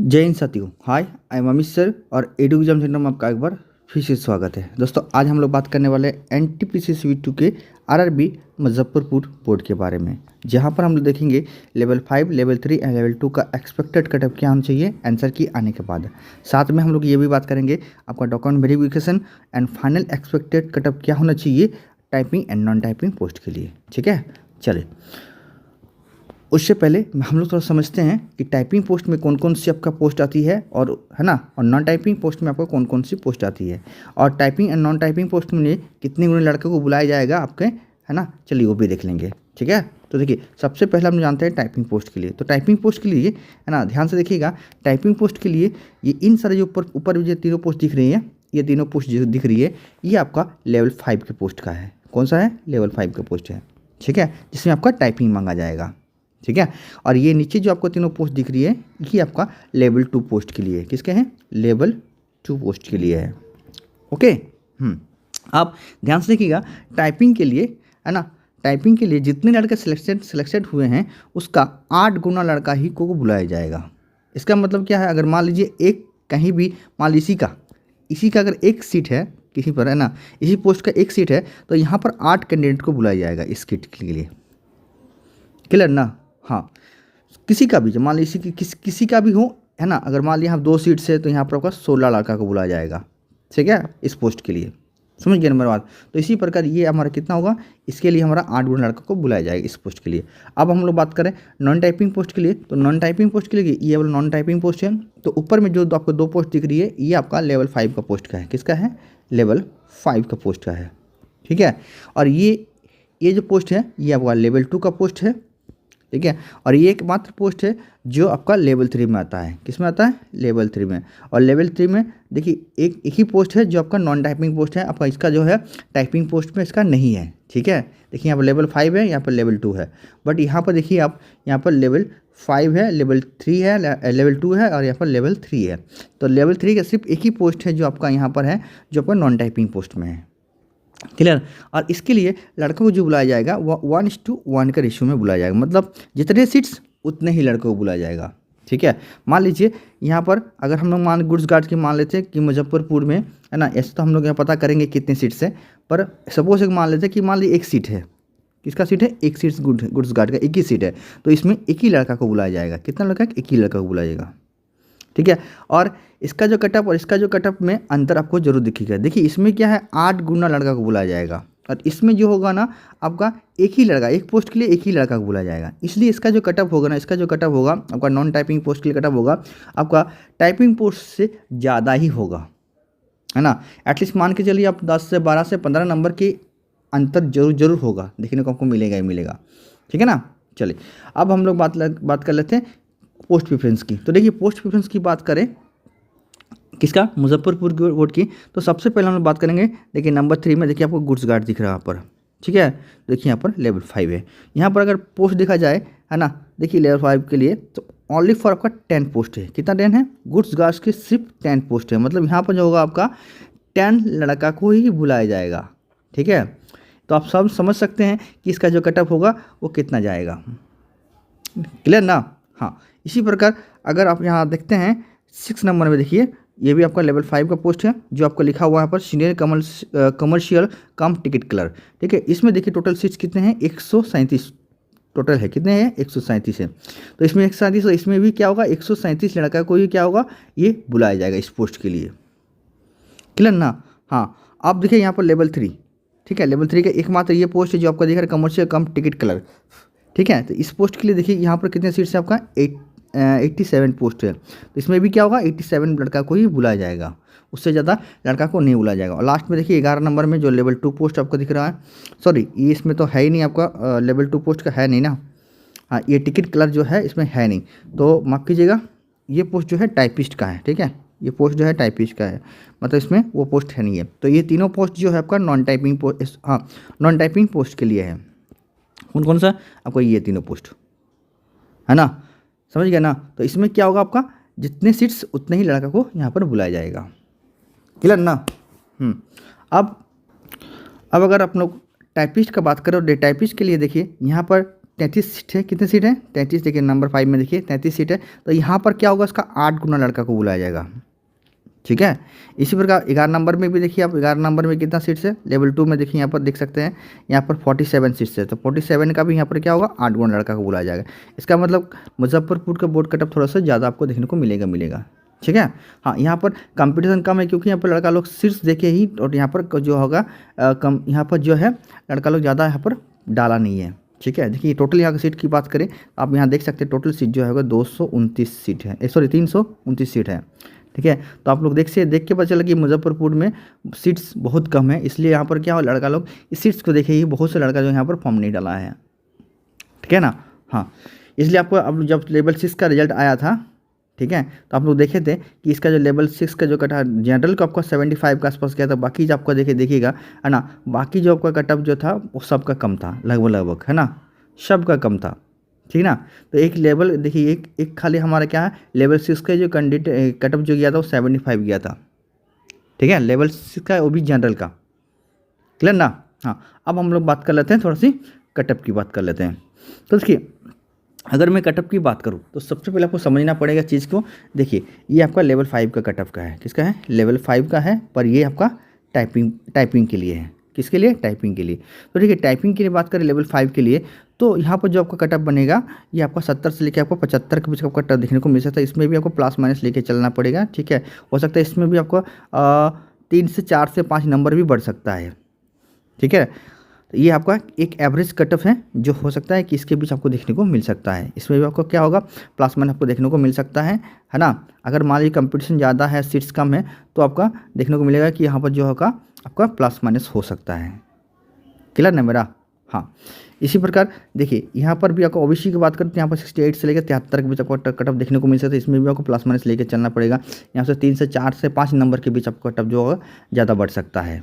जय हिंद साथियों। हाय, I am Amit sir और एडू एग्जाम सेंटर में आपका एक बार फिर से स्वागत है। दोस्तों आज हम लोग बात करने वाले हैं एनटीपीसी CV2 के आरआरबी मुजफ्फरपुर बोर्ड के बारे में, जहां पर हम लोग देखेंगे लेवल 5, लेवल 3 एंड लेवल 2 का एक्सपेक्टेड कटअप क्या होना चाहिए आंसर की आने के बाद। साथ में हम लोग ये भी बात करेंगे आपका document verification and final expected cutoff क्या होना चाहिए typing and non typing post के लिए। ठीक है, चलिए उससे पहले हम लोग थोड़ा समझते हैं कि टाइपिंग पोस्ट में कौन कौन सी आपका पोस्ट आती है और है ना, और नॉन टाइपिंग पोस्ट में आपको कौन कौन सी पोस्ट आती है, और typing and non typing post में कितने गुणे लड़कों को बुलाया जाएगा आपके, है ना। चलिए वो भी देख लेंगे। ठीक है, तो देखिए सबसे पहले हम जानते हैं टाइपिंग पोस्ट के लिए। तो टाइपिंग पोस्ट के लिए है ना, ध्यान से देखिएगा, टाइपिंग पोस्ट के लिए ये इन सारे जो ऊपर जो तीनों पोस्ट दिख रही है, ये तीनों पोस्ट जो दिख रही है ये आपका लेवल 5 के पोस्ट का है। कौन सा है? लेवल 5 का पोस्ट है। ठीक है, जिसमें आपका टाइपिंग मांगा जाएगा। ठीक है, और ये नीचे जो आपको तीनों पोस्ट दिख रही है ये आपका लेवल 2 पोस्ट के लिए। किसके हैं? लेवल 2 पोस्ट के लिए है। ओके, आप ध्यान से देखिएगा, टाइपिंग के लिए है ना, टाइपिंग के लिए जितने लड़के सिलेक्टेड हुए हैं उसका 8 गुना लड़का ही को बुलाया जाएगा। इसका मतलब क्या है? अगर मान लीजिए एक कहीं भी मान लीजिए इसी का अगर एक सीट है किसी पर, है ना, इसी पोस्ट का एक सीट है, तो यहाँ पर 8 कैंडिडेट को बुलाया जाएगा इस सीट के लिए। क्लियर ना? हाँ, किसी का भी, मान लीजिए किसी का भी हो, है ना, अगर मान लिया हम 2 सीट से, तो यहाँ पर आपका 16 लड़का को बुलाया जाएगा। ठीक है, इस पोस्ट के लिए। समझ गए नंबर बात? तो इसी प्रकार ये हमारा कितना होगा, इसके लिए हमारा 8 गुना लड़का को बुलाया जाएगा इस पोस्ट के लिए। अब हम लोग बात करें नॉन टाइपिंग पोस्ट के लिए, तो नॉन टाइपिंग पोस्ट के लिए ये वाला नॉन टाइपिंग पोस्ट है। तो ऊपर में जो आपको 2 पोस्ट दिख रही है ये आपका लेवल 5 का पोस्ट का है। किसका है? लेवल 5 का पोस्ट का है। ठीक है, और ये जो पोस्ट है ये आपका लेवल 2 का पोस्ट है। ठीक है, और ये एकमात्र पोस्ट है जो आपका लेवल 3 में आता है। किस में आता है? लेवल 3 में। और लेवल 3 में देखिए एक ही पोस्ट है जो आपका नॉन टाइपिंग पोस्ट है आपका, इसका जो है टाइपिंग पोस्ट में इसका नहीं है। ठीक है, देखिए यहाँ पर लेवल 5 है, यहाँ पर लेवल 2 है, बट यहाँ पर देखिए आप, यहाँ पर लेवल 5 है, लेवल 3 है, लेवल 2 है, और यहाँ पर लेवल 3 है। तो लेवल 3 का सिर्फ एक ही पोस्ट है जो आपका यहाँ पर है, जो आपका नॉन टाइपिंग पोस्ट में है। क्लियर? और इसके लिए लड़कों को जो बुलाया जाएगा वो 1:1 का रेशियो में बुलाया जाएगा, मतलब जितने सीट्स उतने ही लड़कों को बुलाया जाएगा। ठीक है, मान लीजिए यहाँ पर अगर हम लोग गुड्स गार्ड की मान लेते हैं कि मुजफ्फरपुर में, है ना, ऐसे तो हम लोग यहाँ पता करेंगे कितने सीट्स है, पर सपोज एक मान लेते हैं कि मान लीजिए एक सीट है। किसका सीट है? एक सीट गुड्स गार्ड का एक ही सीट है, तो इसमें एक ही लड़का को बुलाया जाएगा। कितना लड़का? एक ही लड़का को बुलाया जाएगा। ठीक है, और इसका जो कटअप और इसका जो कटअप में अंतर आपको जरूर दिखेगा। देखिए इसमें क्या है, 8 गुना लड़का को बुलाया जाएगा, और इसमें जो होगा ना आपका एक ही लड़का, एक पोस्ट के लिए एक ही लड़का को बुलाया जाएगा। इसलिए इसका जो कटअप होगा ना, इसका जो कटअप होगा आपका नॉन टाइपिंग पोस्ट के लिए कटअप होगा आपका टाइपिंग पोस्ट से ज़्यादा ही होगा, है ना। एटलीस्ट मान के चलिए आप 10 से 12 से 15 नंबर के अंतर जरूर होगा, देखने को आपको मिलेगा ही मिलेगा। ठीक है ना। चलिए अब हम लोग बात कर लेते हैं पोस्ट प्रेफरेंस की। तो देखिए पोस्ट प्रेफरेंस की बात करें किसका? मुजफ्फरपुर बोर्ड की। तो सबसे पहले हम लोग बात करेंगे, देखिए नंबर 3 में देखिए आपको गुड्स गार्ड दिख रहा है यहाँ पर। ठीक है, देखिए यहाँ पर लेवल 5 है। यहाँ पर अगर पोस्ट देखा जाए, है ना, देखिए लेवल 5 के लिए तो ओनली फॉर आपका 10 पोस्ट है। कितना 10 है? गुड्स गार्ड्स की सिर्फ 10 पोस्ट है, मतलब यहाँ पर जो होगा आपका 10 लड़का को ही बुलाया जाएगा। ठीक है, तो आप सब समझ सकते हैं कि इसका जो कटअप होगा वो कितना जाएगा। क्लियर ना? हाँ, इसी प्रकार अगर आप यहाँ देखते हैं 6 नंबर में, देखिए ये भी आपका लेवल 5 का पोस्ट है, जो आपका लिखा हुआ है यहाँ पर सीनियर कमर्शियल कम टिकट क्लर। ठीक है, इसमें देखिए टोटल सीट्स कितने हैं? 137 टोटल है। कितने हैं? 137 है। तो इसमें 137, तो इसमें भी क्या होगा? 137 लड़का को ही क्या होगा, ये बुलाया जाएगा इस पोस्ट के लिए। क्लियर ना? हाँ, आप देखिए यहाँ पर लेवल 3। ठीक है, लेवल 3 का एकमात्र ये पोस्ट है जो आपका दिख रहा है, कमर्शियल कम टिकट क्लर। ठीक है, तो इस पोस्ट के लिए देखिए यहाँ पर कितने सीट्स है आपका? 87 पोस्ट है। तो इसमें भी क्या होगा? 87 लड़का को ही बुलाया जाएगा, उससे ज़्यादा लड़का को नहीं बुलाया जाएगा। और लास्ट में देखिए 11 नंबर में जो लेवल 2 पोस्ट आपको दिख रहा है, सॉरी ये इसमें तो है ही नहीं आपका, लेवल 2 पोस्ट का है नहीं ना। हाँ, ये टिकट क्लर जो है इसमें है नहीं, तो माफ़ कीजिएगा, ये पोस्ट जो है टाइपिस्ट का है। ठीक है, ये पोस्ट जो है टाइपिस्ट का है, मतलब इसमें वो पोस्ट है नहीं है। तो ये तीनों पोस्ट जो है आपका नॉन टाइपिंग पोस्ट, हाँ नॉन टाइपिंग पोस्ट के लिए है। कौन कौन सा? आपको ये तीनों पोस्ट, है ना, समझ गया ना। तो इसमें क्या होगा आपका, जितने सीट्स उतने ही लड़का को यहाँ पर बुलाया जाएगा। क्लियर ना? अब अगर आप लोग टाइपिस्ट का बात करें, और टाइपिस्ट के लिए देखिए यहाँ पर 33 सीट है। कितने सीट है? 33। देखिए नंबर 5 में देखिए 33 सीट है। तो यहाँ पर क्या होगा, इसका 8 गुना लड़का को बुलाया जाएगा। ठीक है। इसी प्रकार 11 नंबर में भी देखिए आप, 11 नंबर में कितना सीट्स है? लेवल 2 में देखिए यहाँ पर देख सकते हैं, यहाँ पर 47 सीट्स है। तो 47 का भी यहाँ पर क्या होगा, 8 गुना लड़का को बुलाया जाएगा। इसका मतलब मुजफ्फरपुर का बोर्ड कटअप थोड़ा सा ज़्यादा आपको देखने को मिलेगा। ठीक है। हाँ, यहाँ पर कंपटीशन कम है क्योंकि यहाँ पर लड़का लोग सीट्स देखे ही, और यहाँ पर जो होगा कम, यहाँ पर जो है लड़का लोग ज़्यादा यहाँ पर डाला नहीं है। ठीक है। देखिए टोटल यहाँ की सीट की बात करें, आप यहाँ देख सकते हैं टोटल सीट जो है 229 सीट है, सॉरी 329 सीट है। ठीक है। तो आप लोग देख के पता चला कि मुजफ्फरपुर में सीट्स बहुत कम है, इसलिए यहाँ पर क्या हो, लड़का लोग इस सीट्स को देखे ही बहुत से लड़का जो यहाँ पर फॉर्म नहीं डाला है। ठीक है ना। हाँ, इसलिए आपको अब जब लेवल 6 का रिजल्ट आया था, ठीक है, तो आप लोग देखे थे कि इसका जो लेवल 6 का जो कटा जनरल का आपका 75 के आसपास गया था। बाकी जो आपका देखिएगा है ना, बाकी जो आपका कटअप जो था वो सबका कम था, लगभग है ना, सबका कम था। ठीक ना। तो एक लेवल देखिए, एक खाली हमारा क्या है, लेवल 6 का जो कैंडिडेट कटअप जो गया था वो 75 गया था। ठीक है, लेवल 6 का, वो भी जनरल का। क्लियर ना। हाँ, अब हम लोग बात कर लेते हैं, थोड़ा सी कटअप की बात कर लेते हैं। तो देखिए, अगर मैं कटअप की बात करूँ तो सबसे पहले आपको समझना पड़ेगा चीज़ को। देखिए ये आपका लेवल 5 का कटअप का है। किसका है? लेवल 5 का है, पर ये आपका टाइपिंग के लिए है। किसके लिए? टाइपिंग के लिए। तो ठीक है, टाइपिंग के लिए बात करें लेवल 5 के लिए, तो यहाँ पर जो आपका कटअप बनेगा ये आपका 70 से लेकर आपको 75 के बीच का कटअप देखने को मिल सकता है। इसमें भी आपको प्लस माइनस लेके चलना पड़ेगा। ठीक है, हो सकता है इसमें भी आपको 3 से 4 से 5 नंबर भी बढ़ सकता है। ठीक है, तो ये आपका एक एवरेज कटअप है जो हो सकता है कि इसके बीच आपको देखने को मिल सकता है। इसमें भी आपको क्या होगा, प्लस माइनस आपको देखने को मिल सकता है ना। अगर मान लीजिए कंपटीशन ज़्यादा है, सीट्स कम है, तो आपका देखने को मिलेगा कि यहाँ पर जो होगा आपका प्लस माइनस हो सकता है। क्लियर ना मेरा? हाँ, इसी प्रकार देखिए यहाँ पर भी आपको ओबीसी की बात करते हैं, यहाँ पर 68 से लेकर 73 के बीच आपको कटअप देखने को मिल सकता है। इसमें भी आपको प्लस माइनस लेकर चलना पड़ेगा। यहाँ से 3 से 4 से 5 नंबर के बीच आपका कटअप जो होगा ज़्यादा बढ़ सकता है।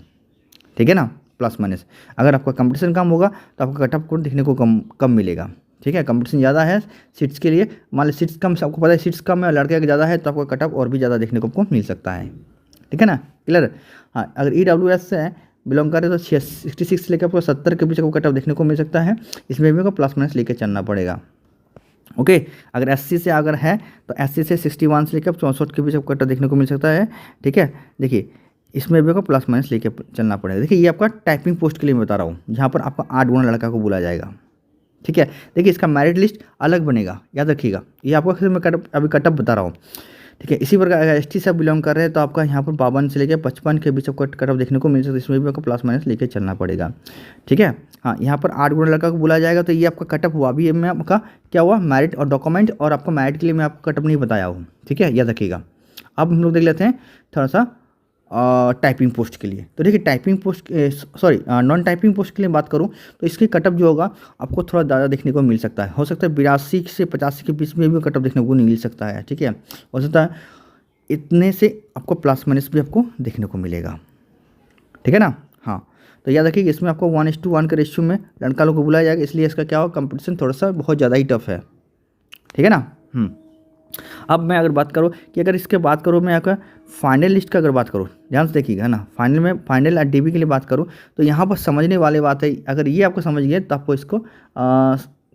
ठीक है ना, प्लस माइनस। अगर आपका कंपटीशन कम होगा तो आपका कटअप को देखने को कम मिलेगा। ठीक है, कंपटीशन ज़्यादा है सीट्स के लिए, मान ली सीट्स कम, आपको पता है सीट्स कम है, लड़के का ज़्यादा है, तो आपका कटअप और भी ज़्यादा देखने को आपको मिल सकता है। ठीक है ना, क्लियर। हाँ, अगर EWS से बिलोंग करें तो 66 से लेकर आपको 70 के बीच आपको कटअप देखने को मिल सकता है। इसमें भी आपको प्लस माइनस लेकर चलना पड़ेगा। ओके, अगर SC से अगर है तो SC से 61 से लेकर 64 के बीच आपको कटअप देखने को मिल सकता है। ठीक है, देखिए इसमें भी आपको प्लस माइनस लेके चलना पड़ेगा। देखिए ये आपका टाइपिंग पोस्ट के लिए मैं बता रहा हूँ, जहाँ पर आपका 8 गुना लड़का को बुलाया जाएगा। ठीक है, देखिए इसका मेरिट लिस्ट अलग बनेगा, याद रखिएगा। ये आपको मैं अभी कटअप बता रहा हूँ। ठीक है, इसी प्रकार अगर ST से बिलोंग कर रहे हैं तो आपका यहाँ पर 52 से लेकर 55 के बीच आपको कटअप देखने को मिल सकता है। इसमें भी आपको प्लस माइनस लेके चलना पड़ेगा। ठीक है। हाँ, यहाँ पर 8 गुना लड़का को बुलाया जाएगा। तो ये आपका कटअप हुआ। अभी मैं आपका क्या हुआ, मेरिट और डॉक्यूमेंट, और आपका मेरिट के लिए मैं आपको कटअप नहीं बताया हूँ। ठीक है, याद रखिएगा। अब हम लोग देख लेते हैं थोड़ा सा टाइपिंग पोस्ट के लिए। तो देखिए typing post, sorry non typing post के लिए बात करूं तो इसके कटअप जो होगा आपको थोड़ा ज़्यादा देखने को मिल सकता है। हो सकता है 82 से 85 के बीच में भी कटअप देखने को नहीं मिल सकता है। ठीक है, हो सकता है इतने से आपको प्लस माइनस भी आपको देखने को मिलेगा। ठीक है ना। हाँ, तो याद रखिए इसमें आपको 1:1 के रेशियो में लड़का लोग को बुलाया जाएगा, इसलिए इसका क्या होगा, कंपटीशन थोड़ा सा बहुत ज़्यादा ही टफ है। ठीक है ना। अब मैं अगर बात करूँ कि अगर इसके बात करूँ मैं आपका फाइनल लिस्ट का अगर बात करूँ, ध्यान से देखिएगा ना, फाइनल DB के लिए बात करूँ तो यहाँ पर समझने वाली बात है। अगर ये आपको समझ गए तो आपको इसको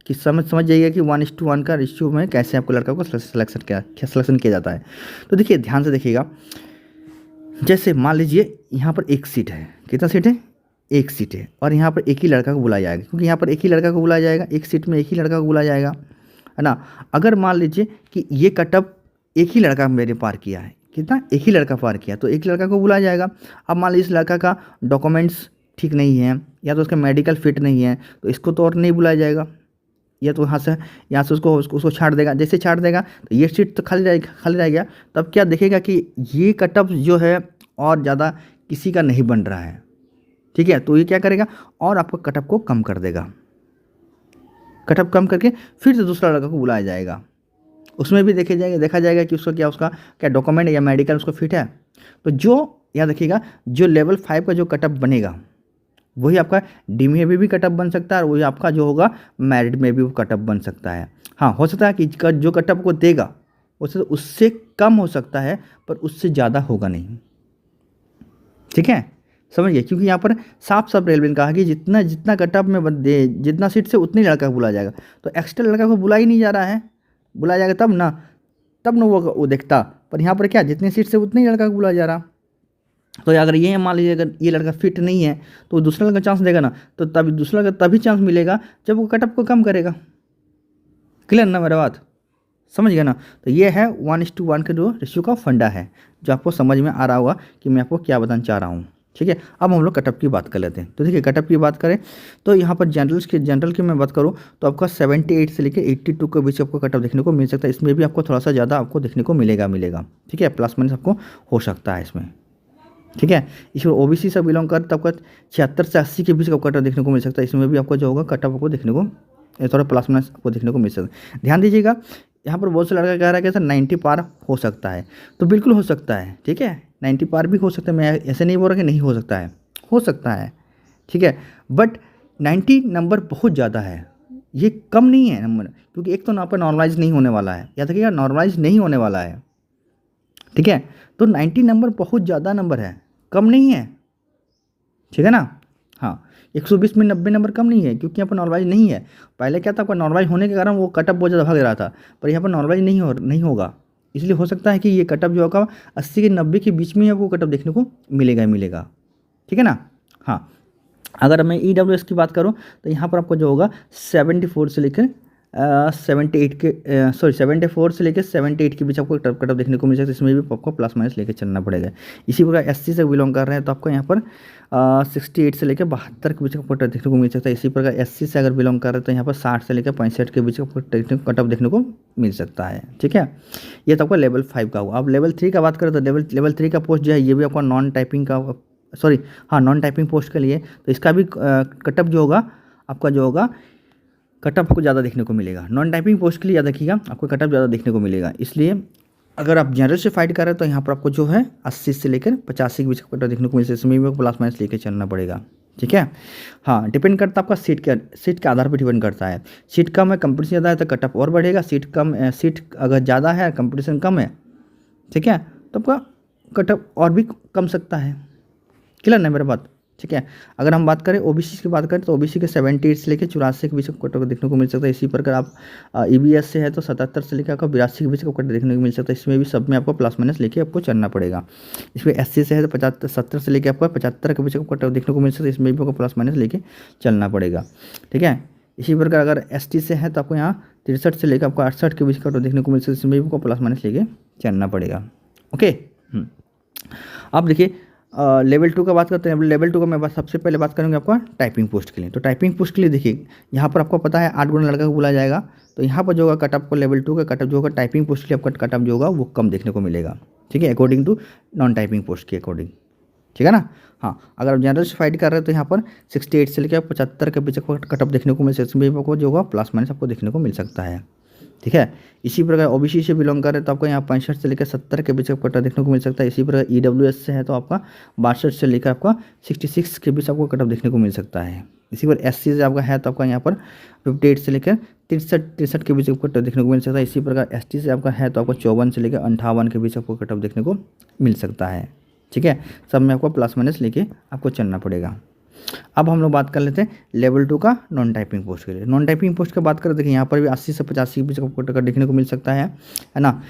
कि समझ जाइएगा कि 1:1 का रेशियो में कैसे आपको लड़का को सिलेक्शन किया जाता है। तो देखिए ध्यान से देखिएगा, जैसे मान लीजिए यहाँ पर एक सीट है, कितना सीट है, एक सीट है, और यहाँ पर एक ही लड़का को बुलाया जाएगा, क्योंकि यहाँ पर एक ही लड़का को बुलाया जाएगा, एक सीट में एक ही लड़का को बुलाया जाएगा, है ना। अगर मान लीजिए कि ये कटअप एक ही लड़का मेरे पार किया है, कितना, एक ही लड़का पार किया, तो एक लड़का को बुलाया जाएगा। अब मान लीजिए इस लड़का का डॉक्यूमेंट्स ठीक नहीं है, या तो उसका मेडिकल फिट नहीं है, तो इसको तो और नहीं बुलाया जाएगा, या तो यहाँ से उसको छाड़ देगा। जैसे छाड़ देगा तो ये सीट तो खाली रह गया। तब क्या देखेगा कि ये कटअप जो है और ज़्यादा किसी का नहीं बन रहा है। ठीक है, तो ये क्या करेगा, और आपको कटअप को कम कर देगा। कटअप कम करके फिर से दूसरा लड़का को बुलाया जाएगा। उसमें भी देखा जाएगा कि उसका क्या डॉक्यूमेंट या मेडिकल उसको फिट है। तो जो याद रखिएगा, जो लेवल 5 का जो कटअप बनेगा वही आपका DB में भी कटअप बन सकता है, और वही आपका जो होगा मेरिट में भी वो कटअप बन सकता है। हाँ, हो सकता है कि जो कटअप को देगा उससे कम हो सकता है, पर उससे ज़्यादा होगा नहीं। ठीक है, समझ गए, क्योंकि यहाँ पर साफ साफ रेलवे ने कहा कि जितना जितना कटअप में बंदे जितना सीट से उतने लड़का को बुलाया जाएगा, तो एक्स्ट्रा लड़का को बुला ही नहीं जा रहा है, बुलाया जाएगा तब ना वो देखता, पर यहाँ पर क्या जितनी सीट से उतने ही लड़का को बुलाया जा रहा। तो अगर ये मान लीजिए अगर ये लड़का फिट नहीं है तो दूसरा लड़का चांस देगा ना, तो तभी दूसरा लड़का तभी चांस मिलेगा जब वो कटअप को कम करेगा। क्लियर ना मेरा बात, समझ गया ना। तो ये है 1:1 के जो रेशियो का फंडा है, जो आपको समझ में आ रहा होगा कि मैं आपको क्या बताना चाह रहा हूँ। ठीक है, अब हम लोग कटअप की बात कर लेते हैं। तो देखिए कटअप की बात करें तो यहाँ पर जनरल की मैं बात करूँ तो आपका 78 से लेकर 82 के बीच आपको कटअप देखने को मिल सकता है। इसमें भी आपको थोड़ा सा ज़्यादा आपको देखने को मिलेगा। ठीक है, प्लस माइनस आपको हो सकता है इसमें। ठीक है, इसमें ओबीसी से बिलोंग कर तब आपका 76 से 80 के बीच का कटअप देखने को मिल सकता है। इसमें भी आपको जो होगा कटअप आपको देखने को थोड़ा प्लस माइनस आपको देखने को मिल सकता है। ध्यान दीजिएगा, यहाँ पर बहुत से लड़का कह रहा है कि सर 90 पार हो सकता है, तो बिल्कुल हो सकता है। ठीक है, 90 पार भी हो सकता है, मैं ऐसे नहीं बोल रहा कि नहीं हो सकता है, हो सकता है। ठीक है, बट 90 नंबर बहुत ज़्यादा है, ये कम नहीं है नंबर, क्योंकि एक तो यहाँ पर नॉर्मलाइज नहीं होने वाला है, याद रखिएगा नॉर्मलाइज नहीं होने वाला है। ठीक है, तो 90 नंबर बहुत ज़्यादा नंबर है, कम नहीं है। ठीक है ना, हाँ 120 में 90 नंबर कम नहीं है, क्योंकि यहाँ पर नॉर्मलाइज नहीं है। पहले क्या था, आपका नॉर्मलाइज होने के कारण वो कटअप बहुत ज़्यादा भाग रहा था, पर यहाँ पर नॉर्मलाइज नहीं होगा, इसलिए हो सकता है कि ये कटअप जो होगा 80 के 90 के बीच में आपको कटअप देखने को मिलेगा। ठीक है ना, हाँ। अगर मैं EWS की बात करूँ तो यहाँ पर आपको जो होगा 74 से लेकर 78 के 74 से लेकर 78 के बीच आपको कटअप देखने को मिल सकता है। इसमें भी आपको प्लस माइनस लेकर चलना पड़ेगा। इसी प्रकार SC से बिलोंग कर रहे हैं तो आपको यहाँ पर 68 से लेकर 72 के बीच का कटअप देखने को मिल सकता है। इसी प्रकार SC से अगर बिलोंग कर रहे हैं तो यहाँ पर 60 से लेकर 65 के बीच का कटअप देखने को मिल सकता है। ठीक है, ये तो आपका लेवल 5 का हुआ। अब लेवल 3 का बात करें तो लेवल 3 का पोस्ट जो है ये भी आपका नॉन टाइपिंग पोस्ट के लिए, तो इसका भी कटअप जो होगा आपका जो होगा कटअप आपको ज़्यादा देखने को मिलेगा। नॉन टाइपिंग पोस्ट के लिए याद रखिएगा आपको कटअप ज़्यादा देखने को मिलेगा। इसलिए अगर आप जनरल से फाइट कर रहे हैं तो यहाँ पर आपको जो है 80 से लेकर 85 के बीच का कटअप देखने को मिलता है। इसमें भी प्लस माइनस लेकर चलना पड़ेगा। ठीक है, हाँ डिपेंड करता है आपका सीट के आधार पर डिपेंड करता है। सीट कम है, कंपटीशन ज़्यादा है तो कटअप और बढ़ेगा। सीट अगर ज़्यादा है, कंपटीशन कम है, ठीक है, तो आपका कटअप और भी कम सकता है। क्लियर ना मेरा बात। ठीक है, अगर हम बात करें ओबीसी की बात करें तो ओबीसी के 78 से लेकर 84 के बीच का कटअप देखने को मिल सकता है। इसी प्रकार आप EBS से है तो 77 से लेकर आपको 82 के बीच का कटअप देखने को मिल सकता है। इसमें भी सब में आपको प्लस माइनस लेके आपको चलना पड़ेगा। इसमें SC से है तो 70 से लेकर आपको 75 के बीच का कटअप देखने को मिल सकता है। इसमें भी आपको प्लस माइनस लेके चलना पड़ेगा। ठीक है, इसी प्रकार अगर ST से है तो आपको यहाँ 63 से लेकर आपको 68 के बीच का कटअप देखने को मिल सकता है। इसमें भी आपको प्लस माइनस लेके चलना पड़ेगा। ओके, अब देखिए लेवल 2 का बात करते हैं। लेवल 2 का मैं सबसे पहले बात करूँगा आपका टाइपिंग पोस्ट के लिए। तो टाइपिंग पोस्ट के लिए देखिए यहाँ पर आपको पता है 8 गुना लड़का को बुलाया जाएगा, तो यहाँ पर जो होगा कटअप को लेवल 2 का कटअप जो होगा टाइपिंग पोस्ट के लिए आपका कटअप जो होगा वो कम देखने को मिलेगा। ठीक है, according to non typing post के अकॉर्डिंग। ठीक है ना, हाँ। अगर आप जनरल से फाइट कर रहे हैं तो यहाँ पर 68 से लेकर 75 के बीच कटअप देखने को मिल सकता है। इसमें आपको जो होगा प्लस माइनस आपको देखने को मिल सकता है। ठीक है, इसी प्रकार ओबीसी से बिलोंग करें तो आपको यहाँ 65 से लेकर 70 के बीच का कटअप देखने को मिल सकता है। इसी प्रकार EWS से है तो आपका 62 से लेकर आपका 66 के बीच आपको कटअप देखने को मिल सकता है। इसी पर SC से आपका है तो आपका यहाँ पर 58 से लेकर 63 के बीच आपको कटअप देखने को मिल सकता है। इसी प्रकार ST से आपका है तो आपको 54 से लेकर 58 के बीच आपको कटअप देखने को मिल सकता है। ठीक है, सब में आपको प्लस माइनस लेके आपको चलना पड़ेगा। अब हम लोग बात कर लेते हैं लेवल 2 का नॉन टाइपिंग पोस्ट के लिए। नॉन टाइपिंग पोस्ट की बात करें देखिए यहाँ पर भी 80 से 85 के बीच आपको कटअप देखने को मिल सकता है ना।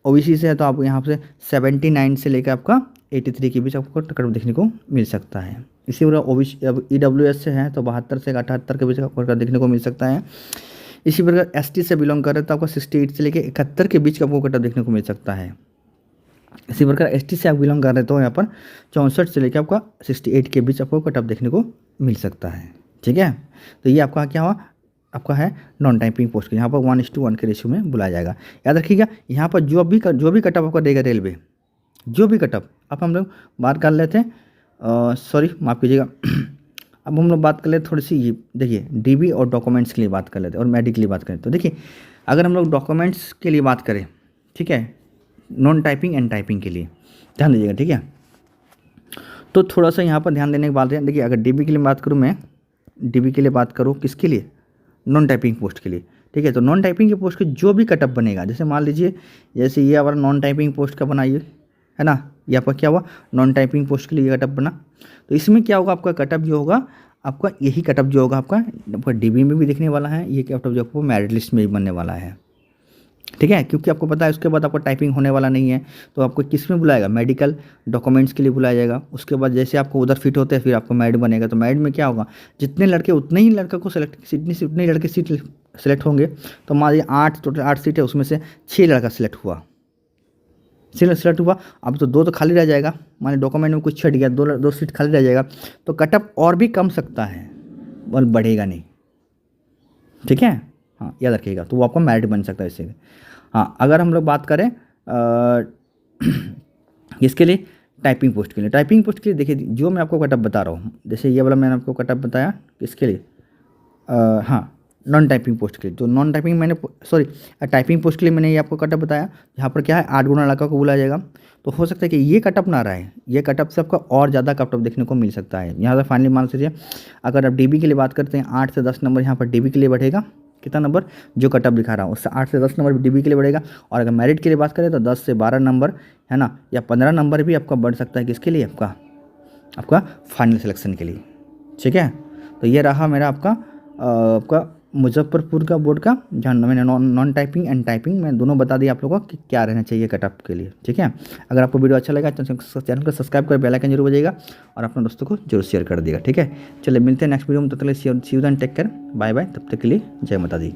ओबीसी से है तो आप यहाँ से 79 से लेकर आपका 83 के बीच आपको कटअप देखने को मिल सकता है। इसी प्रकार ओबीसी EWS से है तो 72 से 78 के बीच आपको कटअप देखने को मिल सकता है। इसी प्रकार ST से बिलोंग कर रहे तो आपको 68 से लेकर 71 के बीच का आपको कटअप देखने को मिल सकता है। इसी प्रकार ST से आप बिलोंग कर रहे तो यहाँ पर 64 से लेकर आपका 68 के बीच आपको कटअप देखने को मिल सकता है। ठीक है, तो ये आपका क्या हुआ, आपका है नॉन टाइपिंग पोस्ट के, यहाँ पर 1:1 के रेशियो में बुलाया जाएगा। याद रखिएगा यहाँ पर जो भी कटअप आपको देगा रेलवे, जो भी कटअप। अब हम लोग बात कर लेते हैं, सॉरी माफ़ कीजिएगा। अब हम लोग बात कर लेते थोड़ी सी, देखिए DB और डॉक्यूमेंट्स के लिए बात कर लेते हैं और मेडिक के लिए बात करें। तो देखिए अगर हम लोग डॉक्यूमेंट्स के लिए बात करें, ठीक है, नॉन टाइपिंग एंड टाइपिंग के लिए ध्यान दीजिएगा। ठीक है, तो थोड़ा सा यहाँ पर ध्यान देने की बात है। देखिए अगर DB के लिए बात करूँ, मैं DB के लिए बात करूँ किसके लिए, नॉन टाइपिंग पोस्ट के लिए। ठीक है, तो नॉन टाइपिंग के पोस्ट के जो भी कटअप बनेगा, जैसे मान लीजिए जैसे ये हमारा नॉन टाइपिंग पोस्ट का बनाइए, है ना। ये आपका क्या हुआ, नॉन टाइपिंग पोस्ट के लिए ये कटअप बना। तो इसमें क्या होगा, आपका कटअप जो होगा, आपका यही कटअप जो होगा आपका डीबी में भी दिखने वाला है, ये कटअप जो आपको मेरिट लिस्ट में भी बनने वाला है, ठीक है। क्योंकि आपको पता है उसके बाद आपको टाइपिंग होने वाला नहीं है, तो आपको किस में बुलाएगा, मेडिकल डॉक्यूमेंट्स के लिए बुलाया जाएगा। उसके बाद जैसे आपको उधर फिट होते हैं फिर आपको मेरिट बनेगा। तो मेरिट में क्या होगा, जितने लड़के उतने ही लड़का को सेलेक्ट, उतने ही लड़के सीट सेलेक्ट होंगे। तो मान लीजिए 8 टोटल 8 सीट है, उसमें से 6 लड़का सेलेक्ट हुआ, सेलेक्ट हुआ। अब तो 2 तो खाली रह जाएगा, मान लीजिए डॉक्यूमेंट में कुछ छट गया, 2 सीट खाली रह जाएगा, तो कटअप और भी कम सकता है, और बढ़ेगा नहीं, ठीक है। हाँ याद रखिएगा, तो वो आपका मेरिट बन सकता है इससे। हाँ अगर हम लोग बात करें इसके लिए टाइपिंग पोस्ट के लिए, देखिए जो मैं आपको कटअप बता रहा हूँ, जैसे ये वाला मैंने आपको कटअप बताया किसके लिए, हाँ नॉन टाइपिंग पोस्ट के लिए। तो नॉन टाइपिंग मैंने टाइपिंग पोस्ट के लिए मैंने ये आपको कटअप बताया, यहाँ पर क्या है 8 गुना लड़का को बुलाया जाएगा। तो हो सकता है कि ये कटअप ना रहे, ये कटअप से आपका और ज़्यादा कटअप देखने को मिल सकता है। यहाँ से फाइनली मान लीजिए अगर आप डीबी के लिए बात करते हैं 8 से 10 नंबर यहाँ पर डीबी के लिए बढ़ेगा, कितना नंबर जो कटअप दिखा रहा हूँ उससे 8 से 10 नंबर डीबी के लिए बढ़ेगा। और अगर मेरिट के लिए बात करें तो 10 से 12 नंबर, है ना, या 15 नंबर भी आपका बढ़ सकता है, किसके लिए, आपका फाइनल सिलेक्शन के लिए, ठीक है। तो ये रहा मेरा आपका मुजफ्फरपुर का बोर्ड का, जहाँ मैंने नॉन टाइपिंग एंड टाइपिंग मैं दोनों बता दिया आप लोगों को कि क्या रहना चाहिए कटअप के लिए, ठीक है। अगर आपको वीडियो अच्छा लगा तो चैनल को सब्सक्राइब कर बेल आइकन जरूर बजाइएगा और अपने दोस्तों को जरूर शेयर कर दिएगा, ठीक है। चलिए मिलते हैं नेक्स्ट वीडियो में, तब तक के लिए see you then, take care, bye bye, तब तक के लिए जय माता दी।